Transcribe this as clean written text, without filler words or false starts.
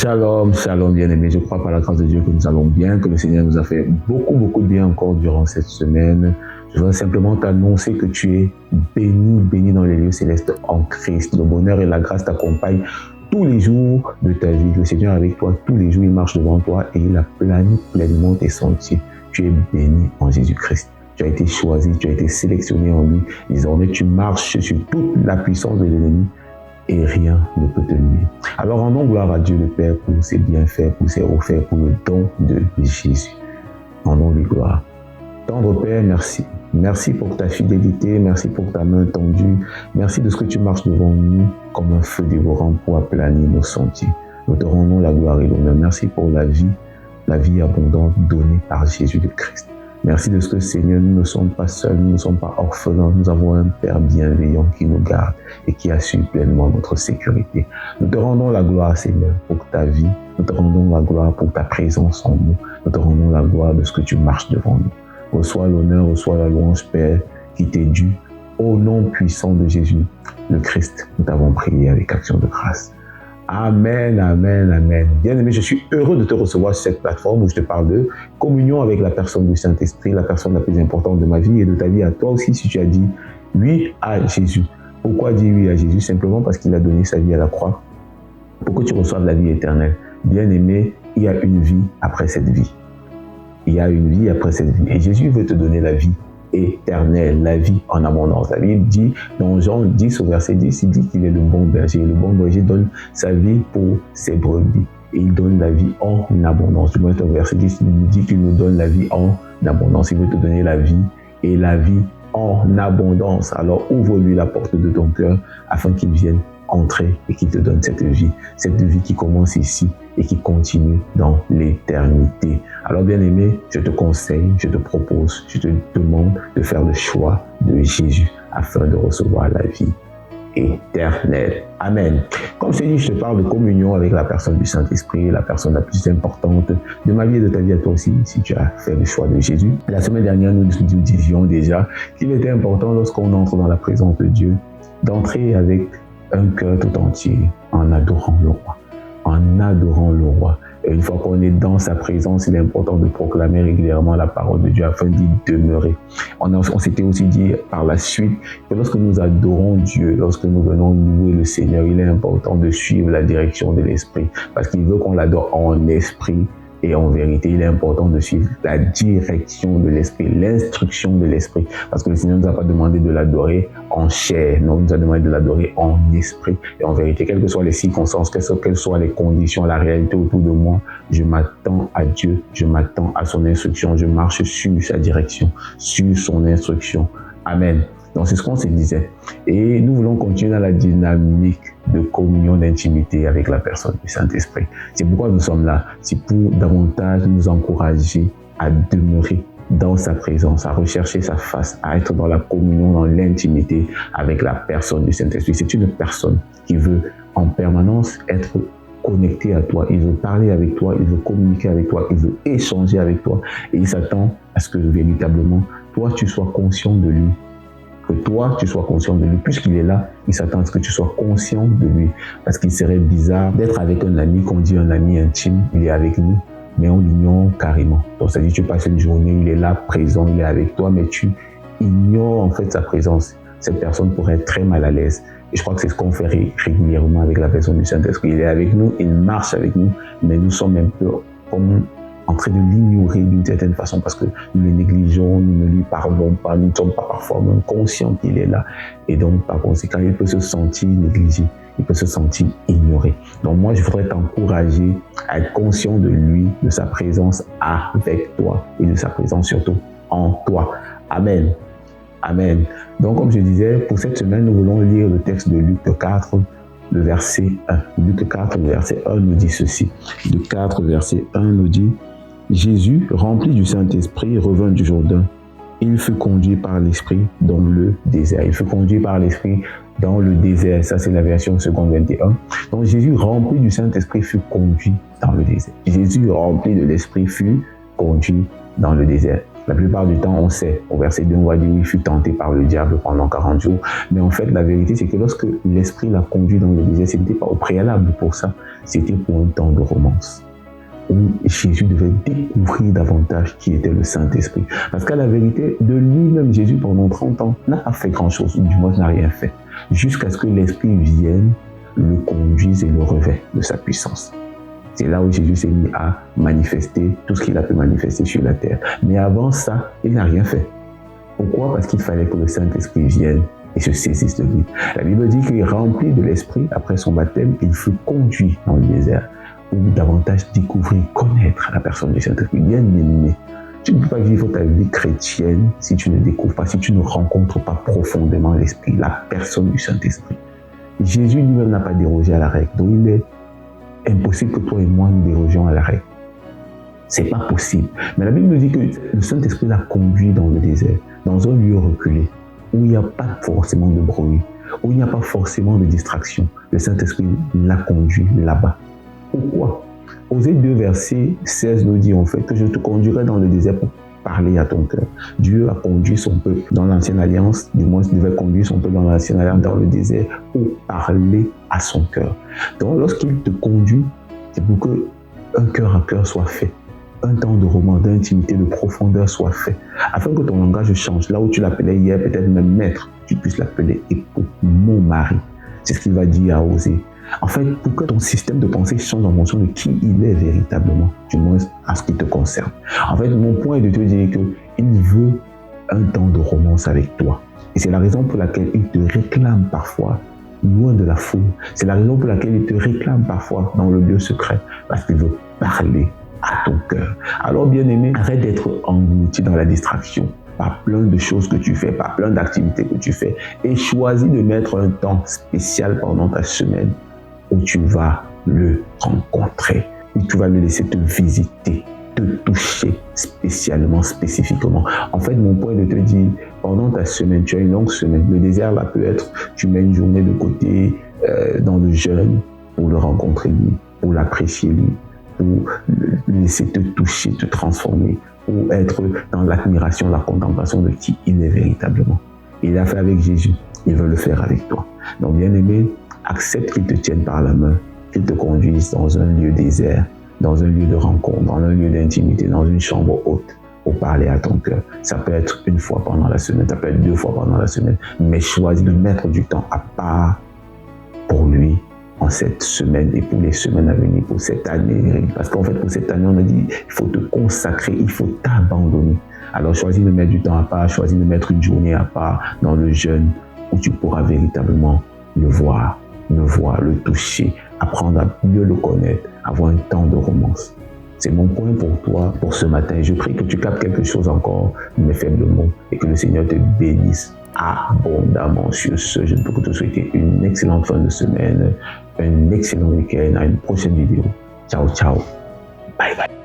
Shalom, shalom bien-aimés. Je crois par la grâce de Dieu que nous allons bien, que le Seigneur nous a fait beaucoup de bien encore durant cette semaine. Je voudrais simplement t'annoncer que tu es béni dans les lieux célestes en Christ. Le bonheur et la grâce t'accompagnent tous les jours de ta vie. Le Seigneur est avec toi tous les jours, il marche devant toi et il a plané pleinement tes sentiers. Tu es béni en Jésus-Christ. Tu as été choisi, tu as été sélectionné en lui. Désormais, tu marches sur toute la puissance de l'ennemi et rien ne peut te nuire. Alors rendons gloire à Dieu le Père pour ses bienfaits, pour ses offerts, pour le don de Jésus. Rendons-lui gloire. Tendre Père, merci. Merci pour ta fidélité, merci pour ta main tendue, merci de ce que tu marches devant nous comme un feu dévorant pour aplanir nos sentiers. Nous te rendons la gloire et l'honneur. Merci pour la vie abondante donnée par Jésus le Christ. Merci de ce que, Seigneur, nous ne sommes pas seuls, nous ne sommes pas orphelins, nous avons un Père bienveillant qui nous garde et qui assure pleinement notre sécurité. Nous te rendons la gloire, Seigneur, pour ta vie, nous te rendons la gloire pour ta présence en nous, nous te rendons la gloire de ce que tu marches devant nous. Reçois l'honneur, reçois la louange, Père, qui t'est due. Au nom puissant de Jésus, le Christ, nous t'avons prié avec action de grâce. Amen, amen, amen. Bien-aimé, je suis heureux de te recevoir sur cette plateforme où je te parle de communion avec la personne du Saint-Esprit, la personne la plus importante de ma vie et de ta vie à toi aussi si tu as dit oui à Jésus. Pourquoi dire oui à Jésus? Simplement parce qu'il a donné sa vie à la croix pour que tu reçoives la vie éternelle. Bien-aimé, il y a une vie après cette vie. Il y a une vie après cette vie. Et Jésus veut te donner la vie éternelle, la vie en abondance. La Bible dit, dans Jean 10 au verset 10, il dit qu'il est le bon berger. Le bon berger donne sa vie pour ses brebis. Et il donne la vie en abondance. Du moins, au verset 10, il nous dit qu'il nous donne la vie en abondance. Il veut te donner la vie et la vie en abondance. Alors, ouvre-lui la porte de ton cœur afin qu'il vienne entrer et qu'il te donne cette vie qui commence ici et qui continue dans l'éternité. Alors bien-aimé, je te conseille, je te propose, je te demande de faire le choix de Jésus afin de recevoir la vie éternelle. Amen. Comme je t'ai dit, je te parle de communion avec la personne du Saint-Esprit, la personne la plus importante de ma vie et de ta vie à toi aussi, si tu as fait le choix de Jésus. La semaine dernière, nous disions déjà qu'il était important lorsqu'on entre dans la présence de Dieu, d'entrer avec un cœur tout entier en adorant le roi. En adorant le roi. Et une fois qu'on est dans sa présence, il est important de proclamer régulièrement la parole de Dieu afin d'y demeurer. On s'était aussi dit par la suite que lorsque nous adorons Dieu, lorsque nous venons louer le Seigneur, il est important de suivre la direction de l'Esprit parce qu'il veut qu'on l'adore en esprit et en vérité. Il est important de suivre la direction de l'Esprit, l'instruction de l'Esprit. Parce que le Seigneur ne nous a pas demandé de l'adorer en chair, non, il nous a demandé de l'adorer en esprit et en vérité. Quelles que soient les circonstances, quelles soient les conditions, la réalité autour de moi, je m'attends à Dieu, je m'attends à son instruction, je marche sur sa direction, sur son instruction. Amen. Donc c'est ce qu'on se disait. Et nous voulons continuer dans la dynamique de communion, d'intimité avec la personne du Saint-Esprit. C'est pourquoi nous sommes là. C'est pour davantage nous encourager à demeurer dans sa présence, à rechercher sa face, à être dans la communion, dans l'intimité avec la personne du Saint-Esprit. C'est une personne qui veut en permanence être connecté à toi, il veut parler avec toi, il veut communiquer avec toi, il veut échanger avec toi et il s'attend à ce que véritablement toi tu sois conscient de lui. Que toi, tu sois conscient de lui. Puisqu'il est là, il s'attend à ce que tu sois conscient de lui. Parce qu'il serait bizarre d'être avec un ami, qu'on dit un ami intime, il est avec nous, mais on l'ignore carrément. Donc, c'est-à-dire, tu passes une journée, il est là, présent, il est avec toi, mais tu ignores en fait sa présence. Cette personne pourrait être très mal à l'aise. Et je crois que c'est ce qu'on fait régulièrement avec la personne du Saint-Esprit. Il est avec nous, il marche avec nous, mais nous sommes un peu comme en train de l'ignorer d'une certaine façon parce que nous le négligeons, nous ne lui parlons pas, nous ne sommes pas parfois même conscients qu'il est là. Et donc, par conséquent, il peut se sentir négligé, il peut se sentir ignoré. Donc moi, je voudrais t'encourager à être conscient de lui, de sa présence avec toi et de sa présence surtout en toi. Amen. Amen. Donc, comme je disais, pour cette semaine, nous voulons lire le texte de Luc 4, le verset 1. Luc 4, le verset 1 nous dit ceci. Luc 4, verset 1 nous dit « Jésus, rempli du Saint-Esprit, revint du Jourdain. Il fut conduit par l'Esprit dans le désert. » Il fut conduit par l'Esprit dans le désert. Ça, c'est la version seconde 21. Donc, Jésus, rempli du Saint-Esprit, fut conduit dans le désert. Jésus, rempli de l'Esprit, fut conduit dans le désert. La plupart du temps, on sait. Au verset 2, on va dire il fut tenté par le diable pendant 40 jours. Mais en fait, la vérité, c'est que lorsque l'Esprit l'a conduit dans le désert, ce n'était pas au préalable pour ça. C'était pour un temps de romance, où Jésus devait découvrir davantage qui était le Saint-Esprit. Parce qu'à la vérité, de lui-même, Jésus, pendant 30 ans, n'a pas fait grand-chose, ou du moins n'a rien fait, jusqu'à ce que l'Esprit vienne, le conduise et le revêt de sa puissance. C'est là où Jésus s'est mis à manifester tout ce qu'il a pu manifester sur la terre. Mais avant ça, il n'a rien fait. Pourquoi? Parce qu'il fallait que le Saint-Esprit vienne et se saisisse de lui. La Bible dit qu'il est rempli de l'Esprit après son baptême, il fut conduit dans le désert pour davantage découvrir, connaître la personne du Saint-Esprit. Bien aimé, tu ne peux pas vivre ta vie chrétienne si tu ne découvres pas, si tu ne rencontres pas profondément l'Esprit, la personne du Saint-Esprit. Jésus lui-même n'a pas dérogé à la règle, donc il est impossible que toi et moi nous dérogions à la règle. C'est pas possible. Mais la Bible nous dit que le Saint-Esprit l'a conduit dans le désert, dans un lieu reculé, où il n'y a pas forcément de bruit, où il n'y a pas forcément de distraction. Le Saint-Esprit l'a conduit là-bas. Pourquoi? Osée 2, verset 16 nous dit en fait que je te conduirai dans le désert pour parler à ton cœur. Dieu a conduit son peuple dans l'ancienne alliance, du moins il devait conduire son peuple dans l'ancienne alliance, dans le désert, pour parler à son cœur. Donc lorsqu'il te conduit, c'est pour que un cœur à cœur soit fait, un temps de romance, d'intimité, de profondeur soit fait, afin que ton langage change. Là où tu l'appelais hier, peut-être même maître, tu puisses l'appeler époux, mon mari. C'est ce qu'il va dire à Osée. En fait, pour que ton système de pensée change en fonction de qui il est véritablement, du moins à ce qui te concerne. En fait, mon point est de te dire qu'il veut un temps de romance avec toi. Et c'est la raison pour laquelle il te réclame parfois loin de la foule. C'est la raison pour laquelle il te réclame parfois dans le lieu secret, parce qu'il veut parler à ton cœur. Alors, bien-aimé, arrête d'être englouti dans la distraction, par plein de choses que tu fais, par plein d'activités que tu fais, et choisis de mettre un temps spécial pendant ta semaine où tu vas le rencontrer, où tu vas le laisser te visiter, te toucher spécialement, spécifiquement. En fait, mon point est de te dire, pendant ta semaine, tu as une longue semaine. Le désert, là, peut être, tu mets une journée de côté dans le jeûne pour le rencontrer lui, pour l'apprécier lui, pour le laisser te toucher, te transformer, pour être dans l'admiration, la contemplation de qui il est véritablement. Il l'a fait avec Jésus, il veut le faire avec toi. Donc, bien aimé, accepte qu'il te tienne par la main, qu'il te conduise dans un lieu désert, dans un lieu de rencontre, dans un lieu d'intimité, dans une chambre haute, pour parler à ton cœur. Ça peut être une fois pendant la semaine, ça peut être 2 fois pendant la semaine, mais choisis de mettre du temps à part pour lui en cette semaine et pour les semaines à venir, pour cette année. Parce qu'en fait, pour cette année, on a dit, il faut te consacrer, il faut t'abandonner. Alors, choisis de mettre du temps à part, choisis de mettre une journée à part dans le jeûne où tu pourras véritablement le voir, le toucher, apprendre à mieux le connaître, avoir un temps de romance. C'est mon point pour toi, pour ce matin. Je prie que tu captes quelque chose encore de mes faibles mots et que le Seigneur te bénisse abondamment sur ce. Je ne peux que te souhaiter une excellente fin de semaine, un excellent week-end, à une prochaine vidéo. Ciao, ciao. Bye, bye.